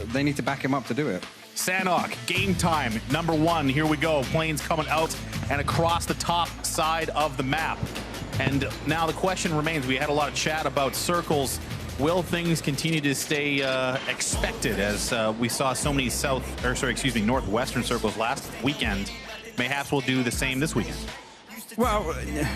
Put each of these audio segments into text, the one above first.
they need to back him up to do it. Sanhok, game time, #1. Here we go. Planes coming out and across the top side of the map. And now the question remains, we had a lot of chat about circles. Will things continue to stay expected as we saw so many northwestern circles last weekend? Mayhaps we'll do the same this weekend. Well,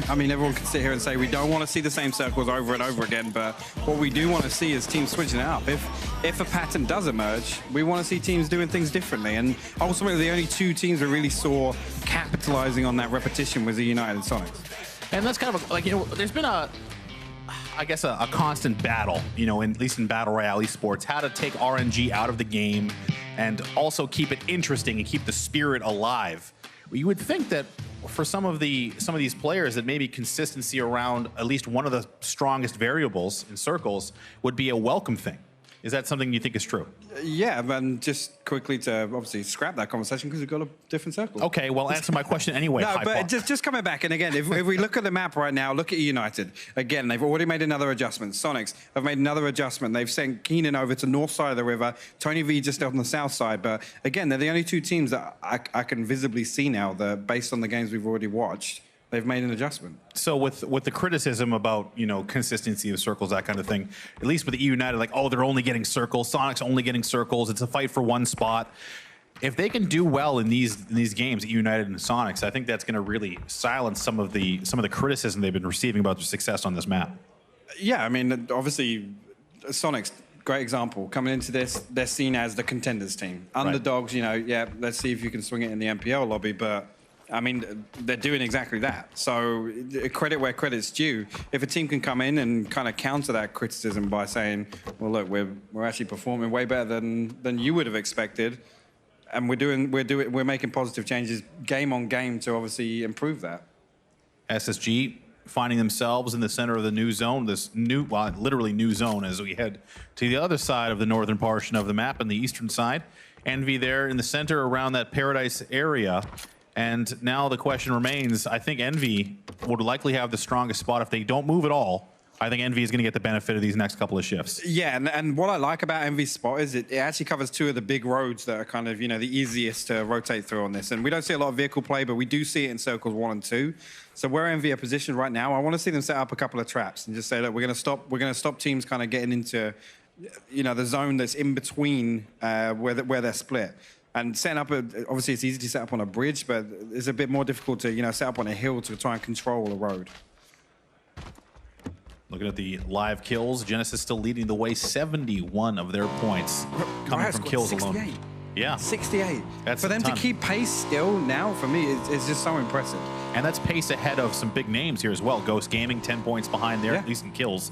I mean, everyone can sit here and say we don't want to see the same circles over and over again, but what we do want to see is teams switching it up. If a pattern does emerge, we want to see teams doing things differently. And ultimately, the only two teams we really saw capitalizing on that repetition was the United and Sonics. And that's kind of like, there's been a constant battle, at least in Battle Royale esports, how to take RNG out of the game and also keep it interesting and keep the spirit alive. You would think that for some of these players that maybe consistency around at least one of the strongest variables in circles would be a welcome thing. Is that something you think is true? Yeah, and just quickly to obviously scrap that conversation because we've got a different circle. Okay, well, answer my question anyway. No, but just coming back, and again, if we look at the map right now, look at United. Again, they've already made another adjustment. Sonics have made another adjustment. They've sent Keenan over to north side of the river, Tony V just on the south side. But again, they're the only two teams that I can visibly see now that, based on the games we've already watched, they've made an adjustment. So with the criticism about, consistency of circles, that kind of thing, at least with the United, like, oh, they're only getting circles, Sonic's only getting circles, it's a fight for one spot. If they can do well in these games at United and Sonics, I think that's going to really silence some of the criticism they've been receiving about their success on this map. Yeah, I mean, obviously, Sonics, great example. Coming into this, they're seen as the contenders team. Underdogs, yeah, let's see if you can swing it in the MPL lobby, but I mean, they're doing exactly that. So credit where credit's due. If a team can come in and kind of counter that criticism by saying, well, look, we're actually performing way better than you would have expected, and we're making positive changes game on game to obviously improve that. SSG finding themselves in the center of the new zone, literally new zone as we head to the other side of the northern portion of the map and the eastern side. Envy there in the center around that Paradise area. And now the question remains, I think Envy would likely have the strongest spot if they don't move at all. I think Envy is going to get the benefit of these next couple of shifts. Yeah, and what I like about Envy's spot is it actually covers two of the big roads that are kind of, the easiest to rotate through on this. And we don't see a lot of vehicle play, but we do see it in circles 1 and 2. So where Envy are positioned right now, I want to see them set up a couple of traps and just say, look, we're going to stop teams kind of getting into, the zone that's in between where they're split. And setting up, obviously it's easy to set up on a bridge, but it's a bit more difficult to, set up on a hill to try and control the road. Looking at the live kills, Genesis still leading the way, 71 of their points coming from kills 68. alone. Yeah. 68. That's for them to keep pace still now, for me, it's just so impressive. And that's pace ahead of some big names here as well. Ghost Gaming, 10 points behind there, at least in kills.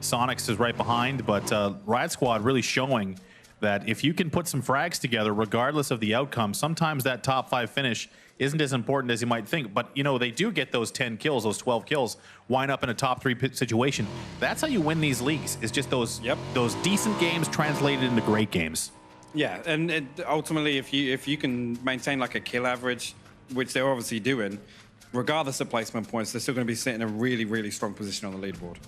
Sonics is right behind, but Riot Squad really showing that if you can put some frags together, regardless of the outcome, sometimes that top 5 finish isn't as important as you might think. But, they do get those 10 kills, those 12 kills, wind up in a top 3 situation. That's how you win these leagues. It's just those decent games translated into great games. Yeah, and ultimately, if you can maintain like a kill average, which they're obviously doing, regardless of placement points, they're still going to be sitting in a really, really strong position on the leaderboard.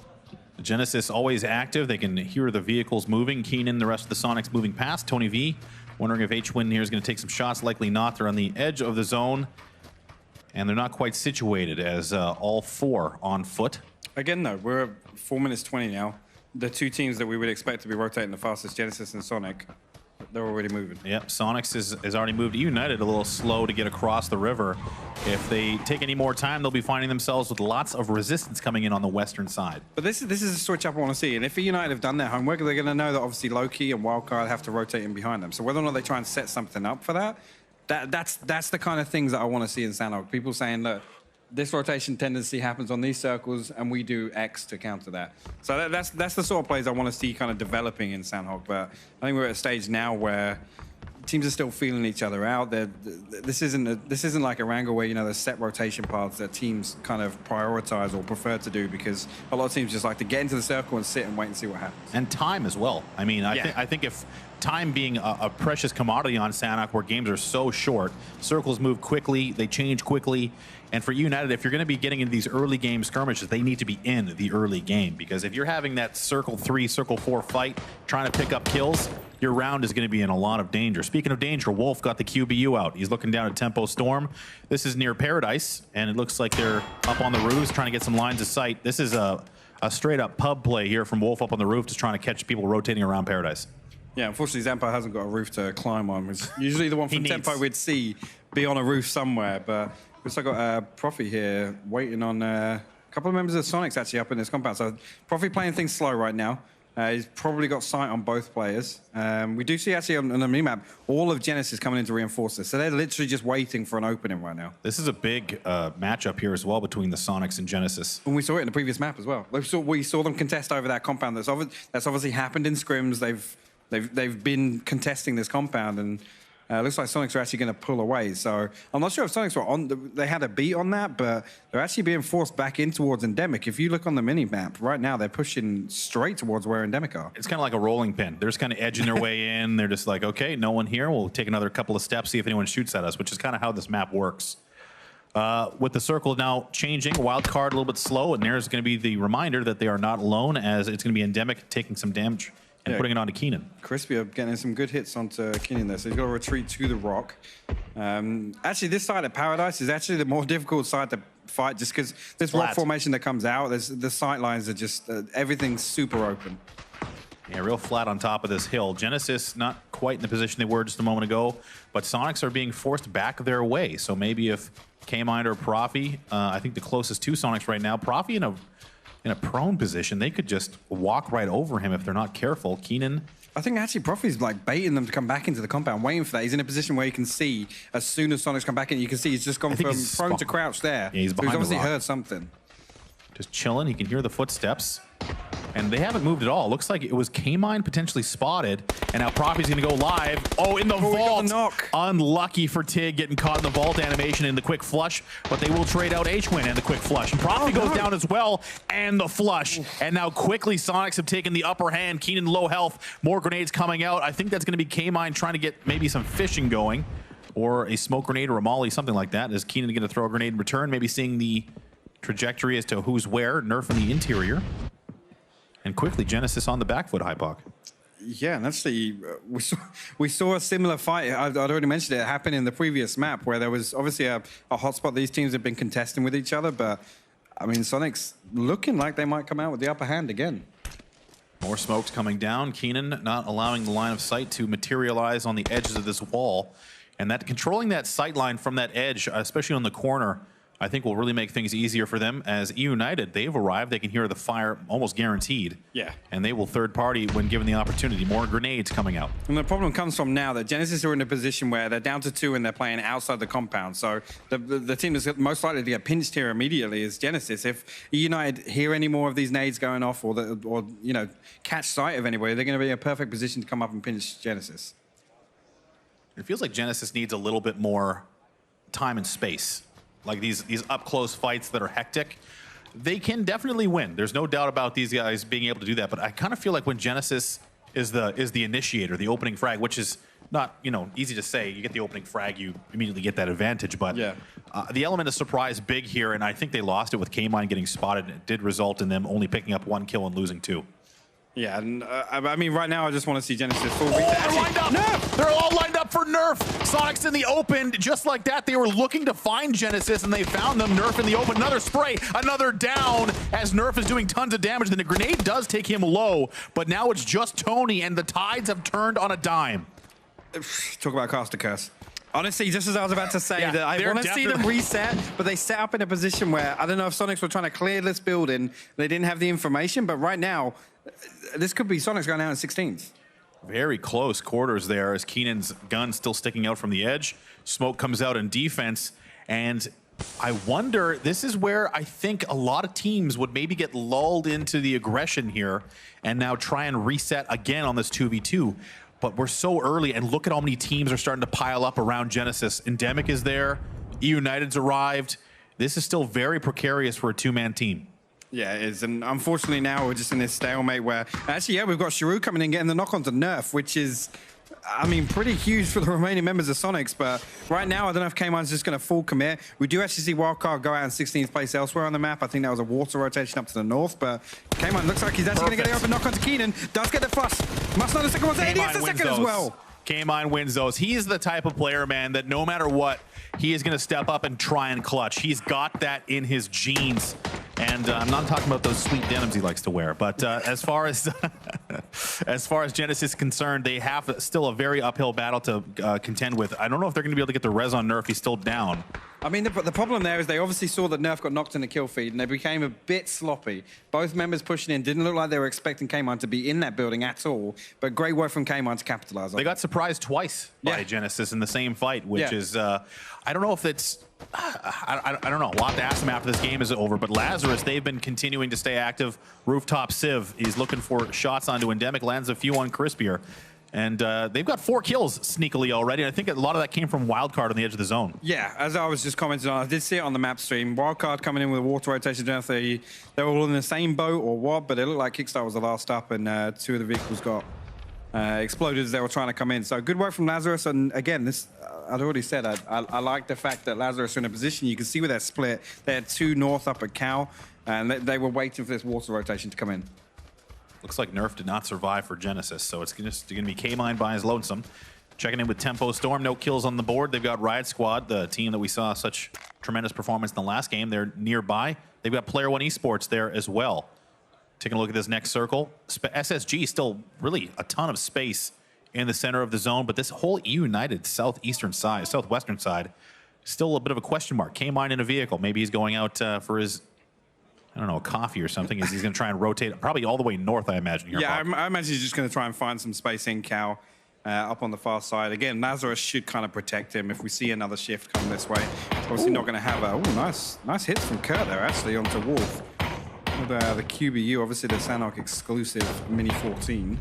Genesis always active. They can hear the vehicles moving. Keenan, the rest of the Sonics moving past. Tony V wondering if H-Win here is going to take some shots. Likely not. They're on the edge of the zone, and they're not quite situated as all 4 on foot. Again, though, we're at 4 minutes 20 now. The two teams that we would expect to be rotating the fastest, Genesis and Sonic, they're already moving. Yep, Sonics has already moved. United a little slow to get across the river. If they take any more time, they'll be finding themselves with lots of resistance coming in on the western side. But this is a switch up I want to see. And if United have done their homework, they're going to know that obviously Loki and Wildcard have to rotate in behind them. So whether or not they try and set something up for that's the kind of things that I want to see in Sanhok. People saying, look, this rotation tendency happens on these circles, and we do X to counter that. So that's the sort of plays I want to see kind of developing in Sanhok. But I think we're at a stage now where teams are still feeling each other out. This isn't like a wrangle where there's set rotation paths that teams kind of prioritize or prefer to do, because a lot of teams just like to get into the circle and sit and wait and see what happens. And time as well. I mean, I think if time being a precious commodity on Sanhok, where games are so short, circles move quickly, they change quickly. And for United, if you're going to be getting into these early game skirmishes, they need to be in the early game, because if you're having that circle 3, circle 4 fight, trying to pick up kills, your round is going to be in a lot of danger. Speaking of danger, Wolf got the QBU out. He's looking down at Tempo Storm. This is near Paradise, and it looks like they're up on the roofs trying to get some lines of sight. This is a straight-up pub play here from Wolf up on the roof, just trying to catch people rotating around Paradise. Yeah, unfortunately, Zampo hasn't got a roof to climb on. It's usually the one from Tempo we'd see be on a roof somewhere, but looks like I got Profi here waiting on a couple of members of Sonics actually up in this compound. So Profi playing things slow right now. He's probably got sight on both players. We do see actually on the minimap, all of Genesis coming in to reinforce this. So they're literally just waiting for an opening right now. This is a big matchup here as well between the Sonics and Genesis. And we saw it in the previous map as well. We saw them contest over that compound. That's obviously happened in scrims. They've been contesting this compound, and looks like Sonics are actually going to pull away. So I'm not sure if Sonics were on. They had a beat on that, but they're actually being forced back in towards Endemic. If you look on the mini map right now, they're pushing straight towards where Endemic are. It's kind of like a rolling pin. They're just kind of edging their way in. They're just like, okay, no one here. We'll take another couple of steps, see if anyone shoots at us, which is kind of how this map works. With the circle now changing, wild card a little bit slow, and there's going to be the reminder that they are not alone, as it's going to be Endemic taking some damage and putting it onto Keenan. Crispy are getting some good hits onto Keenan there, so he's got to retreat to the rock. Actually, this side of Paradise is actually the more difficult side to fight, just because this rock formation that comes out, the sight lines are just, everything's super open. Yeah, real flat on top of this hill. Genesis not quite in the position they were just a moment ago, but Sonics are being forced back their way. So maybe if K-Mind or Profi, I think the closest to Sonics right now, Profi in a prone position, they could just walk right over him if they're not careful. Keenan. I think actually Profi's like baiting them to come back into the compound, waiting for that. He's in a position where you can see, as soon as Sonics come back in, you can see he's just gone from prone to crouch there. Yeah, he's behind so he's obviously the rock. heard something. Just chilling. He can hear the footsteps. And they haven't moved at all. Looks like it was K-Mine potentially spotted. And now Profi's going to go live. Oh, in the vault. Knock. Unlucky for Tig getting caught in the vault animation in the quick flush. But they will trade out H-Win and the quick flush. And Profi goes down as well. And the flush. And now quickly Sonics have taken the upper hand. Keenan low health. More grenades coming out. I think that's going to be K-Mine trying to get maybe some fishing going. Or a smoke grenade or a molly, something like that. Is Keenan going to throw a grenade in return? Maybe seeing the trajectory as to who's where. Nerf in the interior. And quickly, Genesis on the back foot, Hypok. Yeah, and actually, we saw a similar fight. I'd already mentioned it happened in the previous map, where there was obviously a hotspot. These teams have been contesting with each other, but I mean, Sonic's looking like they might come out with the upper hand again. More smokes coming down. Keenan not allowing the line of sight to materialize on the edges of this wall. And that controlling that sight line from that edge, especially on the corner, I think will really make things easier for them. As E United, they've arrived. They can hear the fire almost guaranteed. Yeah. And they will third party when given the opportunity. More grenades coming out. And the problem comes from now that Genesis are in a position where they're down to 2 and they're playing outside the compound. So the team that's most likely to get pinched here immediately is Genesis. If E United hear any more of these nades going off or you know, catch sight of anybody, they're going to be in a perfect position to come up and pinch Genesis. It feels like Genesis needs a little bit more time and space. Like these up-close fights that are hectic, they can definitely win. There's no doubt about these guys being able to do that. But I kind of feel like when Genesis is the initiator, the opening frag, which is not, you know, easy to say. You get the opening frag, you immediately get that advantage. But yeah. The element of surprise big here, and I think they lost it with K-Mine getting spotted. It did result in them only picking up 1 kill and losing 2. Yeah, and I mean, right now I just want to see Genesis full beat. They're lined up. Nerf! They're all lined up for Nerf. Sonics in the open, just like that. They were looking to find Genesis, and they found them. Nerf in the open. Another spray, another down, as Nerf is doing tons of damage. Then the grenade does take him low, but now it's just Tony, and the tides have turned on a dime. Talk about caster curse. Honestly, just as I was about to say, Yeah, that I want to see them reset, but they set up in a position where, I don't know if Sonics were trying to clear this building, they didn't have the information, but right now, this could be Sonics going out in 16th. Very close quarters there as Keenan's gun still sticking out from the edge. Smoke comes out in defense, and I wonder, this is where I think a lot of teams would maybe get lulled into the aggression here and now try and reset again on this 2v2. But we're so early, and look at how many teams are starting to pile up around Genesis. Endemic is there. E United's arrived. This is still very precarious for a 2-man team. Yeah, it is. And unfortunately now we're just in this stalemate where, actually, yeah, we've got Sharu coming in getting the knock onto Nerf, which is I mean, pretty huge for the remaining members of Sonics, but right now, I don't know if K-Mine's just going to full commit. We do actually see Wildcard go out in 16th place elsewhere on the map. I think that was a water rotation up to the north, but K-Mine looks like he's actually going to get the open knock onto Keenan. Does get the fuss. Must know the second one's there. He gets the second as well. K-Mine wins those. He's the type of player, man, that no matter what, he is going to step up and try and clutch. He's got that in his genes. And I'm not talking about those sweet denims he likes to wear. But as far as as far as Genesis is concerned, they have still a very uphill battle to contend with. I don't know if they're going to be able to get the res on Nerf. He's still down. I mean, the problem there is they obviously saw that Nerf got knocked in the kill feed, and they became a bit sloppy. Both members pushing in didn't look like they were expecting K-Mine to be in that building at all, but great work from K-Mine to capitalize on it. They got surprised twice by Genesis in the same fight, which is, I don't know if it's, I don't know. We'll have to ask them after this game is over, but Lazarus, they've been continuing to stay active. Rooftop Civ, he's looking for shots onto Endemic, lands a few on Crispier. And they've got 4 kills sneakily already. I think a lot of that came from Wildcard on the edge of the zone. Yeah, as I was just commenting on, I did see it on the map stream. Wildcard coming in with a water rotation. They were all in the same boat or what, but it looked like Kickstart was the last up, and 2 of the vehicles got exploded as they were trying to come in. So good work from Lazarus. And again, this I'd already said, I like the fact that Lazarus are in a position. You can see with that split, they had 2 north up at Cal, and they were waiting for this water rotation to come in. Looks like Nerf did not survive for Genesis, so it's just going to be K-Mine by his lonesome. Checking in with Tempo Storm, no kills on the board. They've got Riot Squad, the team that we saw such tremendous performance in the last game. They're nearby. They've got Player One Esports there as well. Taking a look at this next circle. SSG still really a ton of space in the center of the zone, but this whole United southwestern side, still a bit of a question mark. K-Mine in a vehicle. Maybe he's going out for his, I don't know, a coffee or something. He's going to try and rotate probably all the way north, I imagine. Here, yeah, I imagine he's just going to try and find some space in Cal up on the far side. Again, Lazarus should kind of protect him if we see another shift come this way. Obviously not going to have a... nice hits from Kurt there, actually, onto Wolf. With the QBU, obviously the Sanhok exclusive Mini 14.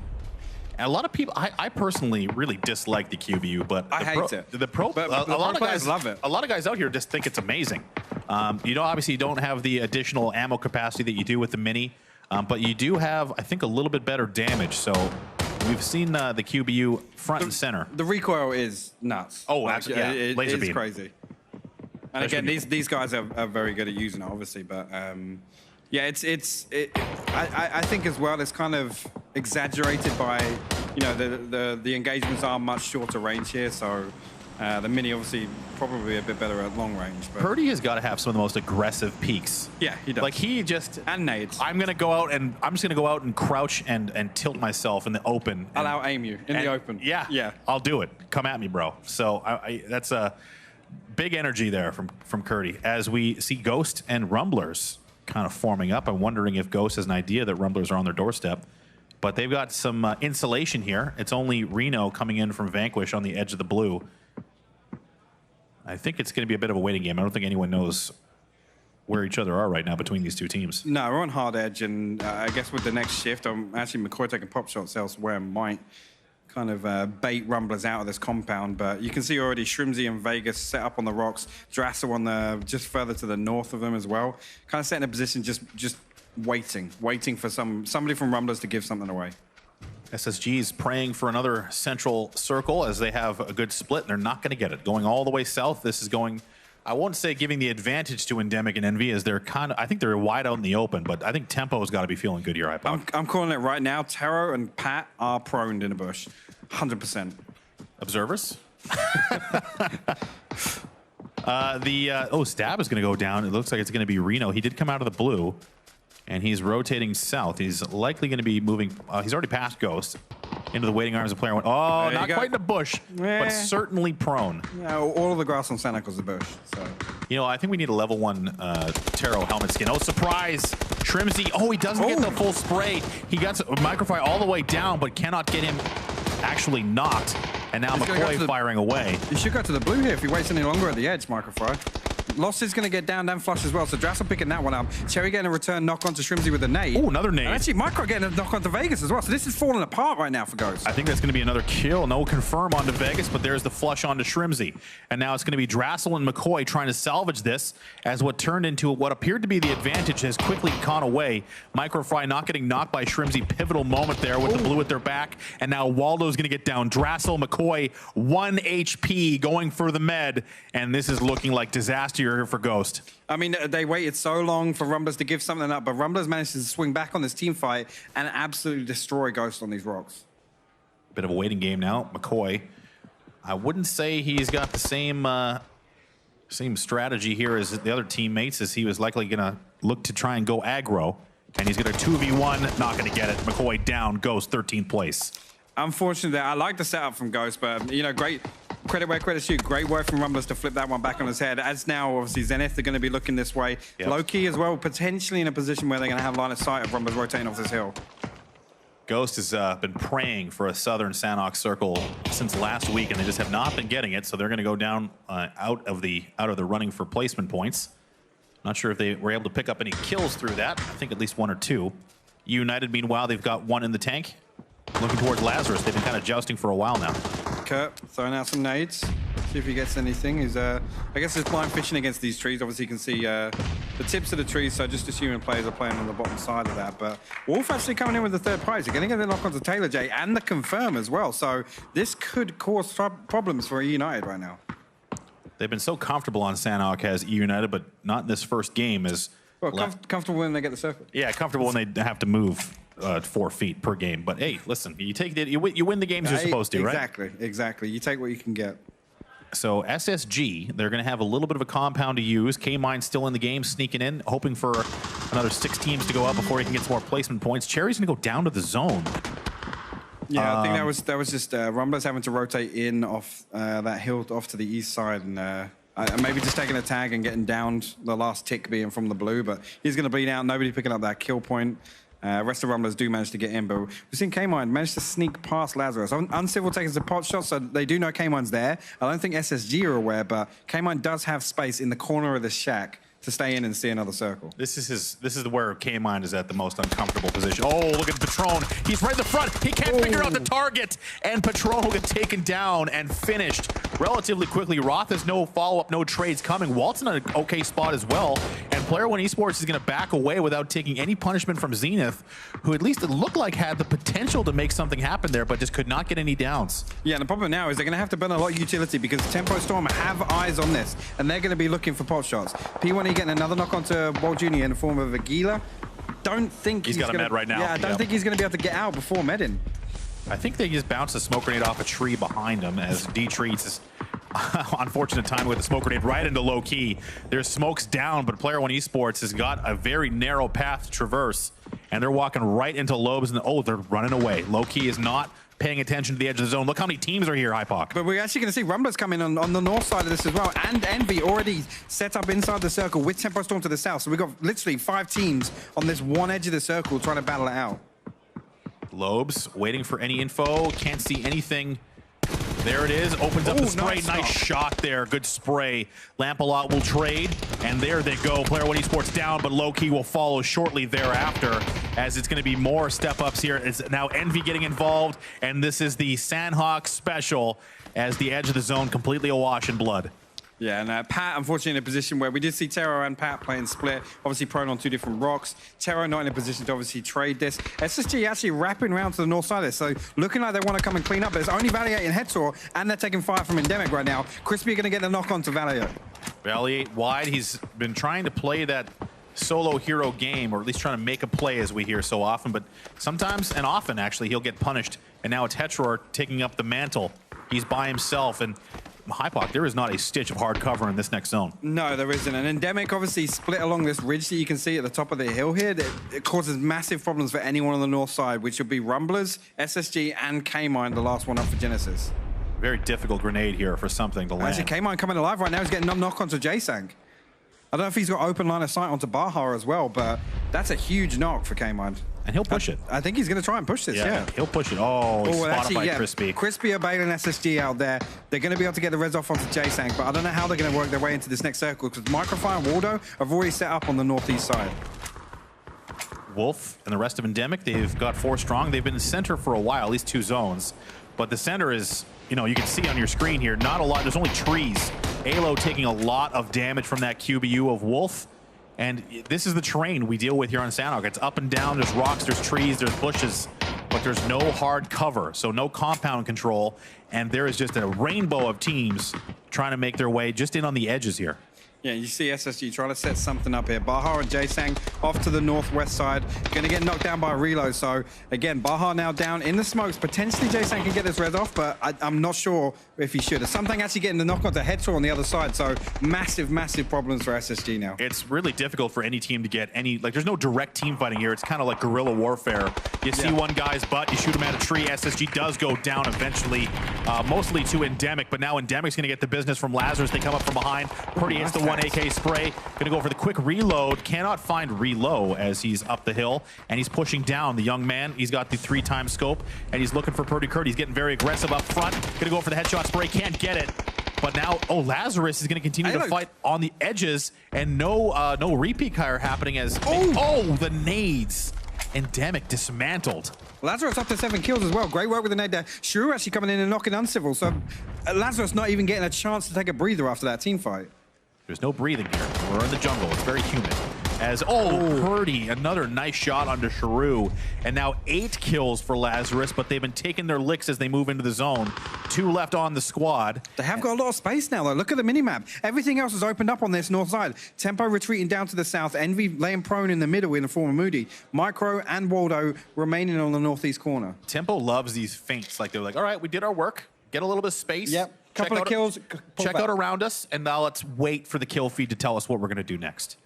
And a lot of people, I personally really dislike the QBU, but I hate it. But a lot of guys love it. A lot of guys out here just think it's amazing. You know, obviously you don't have the additional ammo capacity that you do with the Mini, but you do have, I think, a little bit better damage. So we've seen the QBU front and center. The recoil is nuts. Oh, absolutely. Yeah. Laser it's beam. Crazy. And again, these guys are very good at using it, obviously, but yeah, I think as well it's kind of exaggerated by, you know, the engagements are much shorter range here, so the Mini obviously probably a bit better at long range. But Purdy has got to have some of the most aggressive peaks. Yeah, he does. Like he just and nades. I'm just gonna go out and crouch and tilt myself in the open. I'll out aim you in the open. Yeah, yeah, I'll do it. Come at me, bro. So that's a big energy there from Curdy as we see Ghost and Rumblers kind of forming up. I'm wondering if Ghost has an idea that Rumblers are on their doorstep, but they've got some insulation here. It's only Reno coming in from Vanquish on the edge of the blue. I think it's going to be a bit of a waiting game. I don't think anyone knows where each other are right now between these two teams. No, we're on hard edge, and I guess with the next shift, actually McCoy taking pop shots elsewhere might kind of bait Rumblers out of this compound, but you can see already Shrimsy and Vegas set up on the rocks, Drassa on the just further to the north of them as well. Kind of set in a position just waiting for somebody from Rumblers to give something away. SSG's praying for another central circle as they have a good split. They're not going to get it. Going all the way south, this is going, I won't say giving the advantage to Endemic and Envy as they're kind of, I think they're wide out in the open, but I think Tempo's got to be feeling good here, I'm calling it right now. Taro and Pat are proned in a bush. 100%. Observers? Stab is going to go down. It looks like it's going to be Reno. He did come out of the blue, and he's rotating south. He's likely going to be moving. He's already passed Ghost into the waiting arms of player one. Oh, not quite in the bush, but certainly prone. Yeah, all of the grass on Sanhok was the bush. So, you know, I think we need a level 1 Taro helmet skin. Oh, surprise! Shrimsy. Oh, he doesn't get the full spray. He got Microfire all the way down, but cannot get him actually knocked. And now McCoy firing away. You should go to the blue here if he waits any longer at the edge, Microfire. Lost is going to get down flush as well, so Drassel picking that one up. Cherry getting a return knock onto Shrimzy with a nade. Oh, another nade. And actually, Micro getting a knock onto Vegas as well, so this is falling apart right now for Ghost. I think that's going to be another kill. No confirm onto Vegas, but there's the flush onto Shrimzy. And now it's going to be Drassel and McCoy trying to salvage this as what turned into what appeared to be the advantage has quickly gone away. Microfry not getting knocked by Shrimzy. Pivotal moment there with the blue at their back. And now Waldo's going to get down. Drassel, McCoy, 1 HP going for the med. And this is looking like disaster here for Ghost. I mean, they waited so long for Rumblers to give something up, but Rumblers managed to swing back on this team fight and absolutely destroy Ghost on these rocks. Bit of a waiting game now. McCoy, I wouldn't say he's got the same strategy here as the other teammates, as he was likely going to look to try and go aggro. And he's going to 2v1, not going to get it. McCoy down, Ghost 13th place. Unfortunately, I like the setup from Ghost, but, you know, great credit where credit's due. Great work from Rumblers to flip that one back on his head. As now, obviously, Zenith are going to be looking this way. Yep. Low-key as well, potentially in a position where they're going to have line of sight of Rumblers rotating off this hill. Ghost has been praying for a southern Sanhok circle since last week, and they just have not been getting it. So they're going to go down out of the running for placement points. Not sure if they were able to pick up any kills through that. I think at least 1 or 2. United, meanwhile, they've got 1 in the tank. Looking towards Lazarus. They've been kind of jousting for a while now. Kurt throwing out some nades. See if he gets anything. He's, I guess he's blind fishing against these trees. Obviously, you can see the tips of the trees, so just assuming players are playing on the bottom side of that. But Wolf actually coming in with the third prize. They're going to get the knock onto Taylor J and the confirm as well. So this could cause problems for United right now. They've been so comfortable on Sanhok as United, but not in this first game. Well, comfortable when they get the circle. Yeah, comfortable when they have to move 4 feet per game. But hey, listen, you take it, you win the games you're supposed to, right? Exactly. You take what you can get. So SSG, they're going to have a little bit of a compound to use. K-Mine still in the game, sneaking in, hoping for another 6 teams to go up before he can get some more placement points. Cherry's going to go down to the zone. Yeah, I think that was just Rumblers having to rotate in off that hill off to the east side, and maybe just taking a tag and getting downed, the last tick being from the blue, but he's going to bleed out. Nobody picking up that kill point. Rest of Rumblers do manage to get in, but we've seen K-Mine manage to sneak past Lazarus. Uncivil taking some pot shots, so they do know K-Mine's there. I don't think SSG are aware, but K-Mine does have space in the corner of the shack to stay in and see another circle. This is where K-Mine is at the most uncomfortable position. Oh, look at Patron. He's right in the front. He can't figure out the target. And Patron will get taken down and finished relatively quickly. Roth has no follow-up, no trades coming. Walt's in an okay spot as well. And Player One Esports is going to back away without taking any punishment from Zenith, who at least it looked like had the potential to make something happen there, but just could not get any downs. Yeah, and the problem now is they're going to have to burn a lot of utility because Tempo Storm have eyes on this, and they're going to be looking for pot shots. P1E getting another knock onto Walt Jr. in the form of Aguila. Don't think he's got a med right now. Yeah, I don't think he's going to be able to get out before medding. I think they just bounced a smoke grenade off a tree behind him as D treats his unfortunate time with the smoke grenade right into low key. There's smokes down, but Player One Esports has got a very narrow path to traverse, and they're walking right into Lobes, and oh, they're running away. Low key is not paying attention to the edge of the zone. Look how many teams are here, Hypoc. But we're actually going to see Rumblers come in on the north side of this as well, and Envy already set up inside the circle with Tempo Storm to the south. So we've got literally 5 teams on this one edge of the circle trying to battle it out. Lobes waiting for any info. Can't see anything. There it is. Opens up the spray. Nice shot there. Good spray. Lampalot will trade. And there they go. Player One Esports down, but low-key will follow shortly thereafter, as it's going to be more step-ups here. It's now Envy getting involved, and this is the Sanhok special as the edge of the zone completely awash in blood. Yeah, and Pat, unfortunately, in a position where we did see Tero and Pat playing split, obviously prone on 2 different rocks. Tero not in a position to obviously trade this. SSG actually wrapping around to the north side of this, so looking like they want to come and clean up. There's only Valiate and Hetzor, and they're taking fire from Endemic right now. Crispy are going to get the knock on to Valiate. Valiate wide. He's been trying to play that solo hero game, or at least trying to make a play, as we hear so often, but sometimes, and often actually, he'll get punished. And now it's Hetzor taking up the mantle. He's by himself, and Hypoc, there is not a stitch of hard cover in this next zone. No, there isn't. And Endemic obviously split along this ridge that you can see at the top of the hill here. It causes massive problems for anyone on the north side, which would be Rumblers, SSG, and K-Mine, the last one up for Genesis. Very difficult grenade here for something to land. Actually, K-Mine coming alive right now. He's getting knock onto J-Sang. I don't know if he's got open line of sight onto Baja as well, but that's a huge knock for K-Mine. And he'll push it. I think he's going to try and push this, yeah. He'll push it. Oh, he's spotted by Crispy. Crispy are bailing SSG out there. They're going to be able to get the res off onto J-Sang, but I don't know how they're going to work their way into this next circle because Microfire and Waldo have already set up on the northeast side. Wolf and the rest of Endemic, they've got 4 strong. They've been in center for a while, at least 2 zones. But the center is, you know, you can see on your screen here, not a lot. There's only trees. Alo taking a lot of damage from that QBU of Wolf. And this is the terrain we deal with here on Sanhok. It's up and down, there's rocks, there's trees, there's bushes, but there's no hard cover, so no compound control. And there is just a rainbow of teams trying to make their way just in on the edges here. Yeah, you see SSG trying to set something up here. Baha and J-Sang off to the northwest side. Going to get knocked down by a reload. So, again, Baha now down in the smokes. Potentially J-Sang can get this red off, but I'm not sure if he should. Something actually getting the knock onto Headsaw on the other side. So, massive, massive problems for SSG now. It's really difficult for any team to get any, like, there's no direct team fighting here. It's kind of like guerrilla warfare. You see one guy's butt, you shoot him at a tree. SSG does go down eventually, mostly to Endemic, but now Endemic's going to get the business from Lazarus. They come up from behind. Purdy hits the 1 AK spray. Going to go for the quick reload. Cannot find Relo as he's up the hill, and he's pushing down the young man. He's got the 3-time scope, and he's looking for Purdy Kurt. He's getting very aggressive up front. Going to go for the headshot spray. Can't get it. But now, Lazarus is going to continue to fight on the edges, and no repeat fire happening as the nades. Endemic dismantled. Lazarus up to 7 kills as well. Great work with the nade there. Shrew actually coming in and knocking Uncivil. So Lazarus not even getting a chance to take a breather after that team fight. There's no breathing here. We're in the jungle. It's very humid. As, Purdy, another nice shot onto Shrew. And now 8 kills for Lazarus, but they've been taking their licks as they move into the zone. 2 left on the squad. They have got a lot of space now, though. Look at the minimap. Everything else is opened up on this north side. Tempo retreating down to the south. Envy laying prone in the middle in the form of Moody. Micro and Waldo remaining on the northeast corner. Tempo loves these feints. Like, they're like, all right, we did our work. Get a little bit of space. Yep. Couple of kills. Check out around us, and now let's wait for the kill feed to tell us what we're going to do next.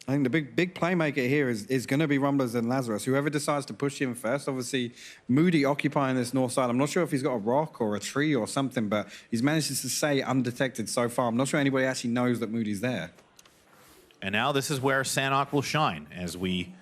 I think the big playmaker here is going to be Rumblers and Lazarus. Whoever decides to push him first, obviously Moody occupying this north side. I'm not sure if he's got a rock or a tree or something, but he's managed to stay undetected so far. I'm not sure anybody actually knows that Moody's there. And now this is where Sanhok will shine as we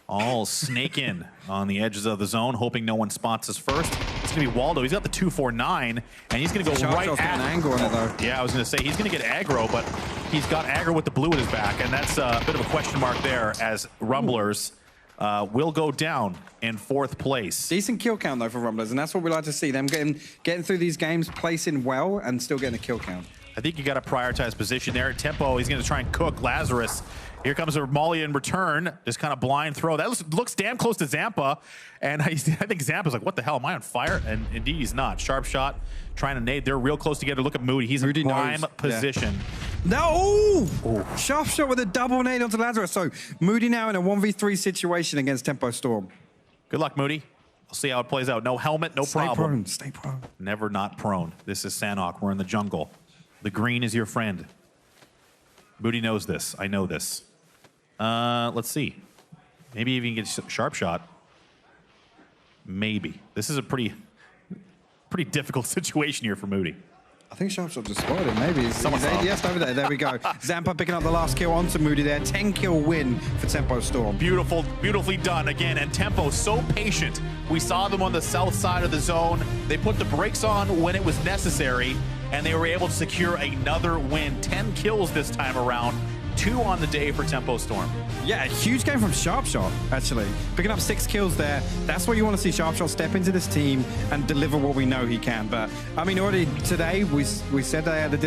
all snake in on the edges of the zone, hoping no one spots us first. It's going to be Waldo. He's got the 249, and he's going to go right at an angle on it, though. Yeah, I was going to say, he's going to get aggro, but he's got aggro with the blue at his back, and that's a bit of a question mark there as Rumblers will go down in 4th place. Decent kill count, though, for Rumblers, and that's what we like to see. Them getting through these games, placing well, and still getting a kill count. I think you got to prioritize position there. Tempo, he's going to try and cook Lazarus. Here comes a Molly in return. Just kind of blind throw. That looks damn close to Zampa. And I think Zampa's like, what the hell? Am I on fire? And indeed, he's not. Sharp shot, trying to nade. They're real close together. Look at Moody. He's in prime position. Yeah. No! Sharp shot with a double nade onto Lazarus. So Moody now in a 1v3 situation against Tempo Storm. Good luck, Moody. We'll see how it plays out. No helmet, no problem. Stay prone. Never not prone. This is Sanhok. We're in the jungle. The green is your friend. Moody knows this. I know this. Let's see. Maybe even get a sharp shot. Maybe. This is a pretty difficult situation here for Moody. I think Sharpshot just spotted him. Maybe he's ADS over there. There we go. Zampa picking up the last kill onto Moody there. 10-kill win for Tempo Storm. Beautifully done again. And Tempo so patient. We saw them on the south side of the zone. They put the brakes on when it was necessary, and they were able to secure another win. 10 kills this time around. 2 on the day for Tempo Storm. Yeah, a huge game from Sharpshot, actually. Picking up 6 kills there. That's what you want to see Sharpshot step into this team and deliver what we know he can. But, I mean, already today, we said they had a